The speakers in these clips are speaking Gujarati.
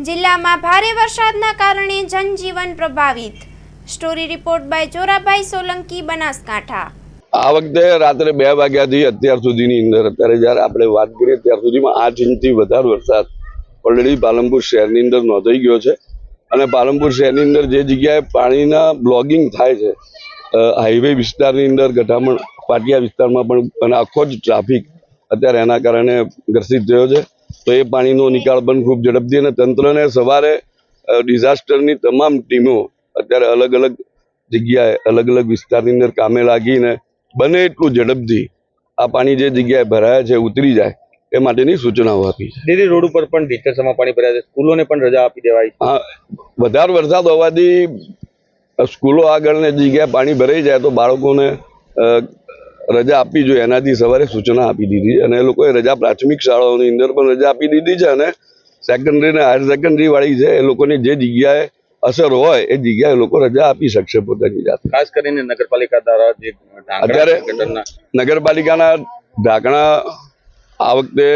જિલ્લામાં ભારે વરસાદના કારણે જનજીવન પ્રભાવિત। Story report by Chorabhai Solanki, Banaskantha. આ વખતે રાત્રે 2 વાગ્યાથી અત્યાર સુધીની અંદર અત્યારે જ્યારે આપણે વાત કરીએ ત્યાર સુધીમાં 8 ઇંચથી વધારે વરસાદ ઓલરેડી પાલનપુર શહેરની અંદર નોંધાઈ ગયો છે। અને પાલનપુર શહેરની અંદર જે જગ્યાએ પાણીના બ્લોગિંગ થાય છે, હાઈવે વિસ્તારની અંદર, ગઠામણ પાટિયા વિસ્તારમાં પણ, અને આખો જ ટ્રાફિક અત્યારે એના કારણે ગ્રસિત થયો છે। તો એ પાણીનો નિકાલ પણ ખૂબ ઝડપથી, અને તંત્રને સવારે ડિઝાસ્ટરની તમામ ટીમો અત્યારે અલગ અલગ જગ્યાએ અલગ અલગ વિસ્તારની અંદર કામે લાગીને બને એટલું ઝડપથી આ પાણી જે જગ્યાએ ભરાયા છે ઉતરી જાય એ માટેની સૂચનાઓ આપી છે। દીદી, રોડ ઉપર પણ ઢીચસમાં પાણી ભરાયા છે, સ્કૂલોને પણ રજા આપી દેવાય। હા, વધારે વરસાદ હોવાથી સ્કૂલો આગળ ને જગ્યાએ પાણી ભરાઈ જાય તો બાળકોને રજા આપવી જોઈએ, એનાથી સવારે સૂચના આપી દીધી। અને એ લોકોએ રજા પ્રાથમિક શાળાઓની અંદર પણ રજા આપી દીધી છે, અને સેકન્ડરી અને હાયર સેકન્ડરી વાળી છે એ લોકોની જે જગ્યાએ અસર હોય એ જગ્યાએ લોકો રજા આપી શકશે પોતાની જાતે। ખાસ કરીને નગરપાલિકા દ્વારા જે અત્યારે નગરપાલિકાના ઢાંકણા આ વખતે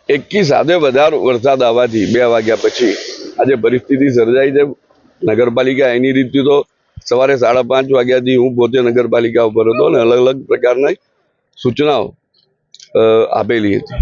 એકી સાથે વધારે વરસાદ આવવાથી 2 વાગ્યા પછી આજે પરિસ્થિતિ સર્જાઈ છે। નગરપાલિકા એની રીતથી તો સવારે 5:30 વાગ્યાથી હું પોતે નગરપાલિકા ઉપર હતો અને અલગ અલગ પ્રકારની સૂચનાઓ આપેલી હતી।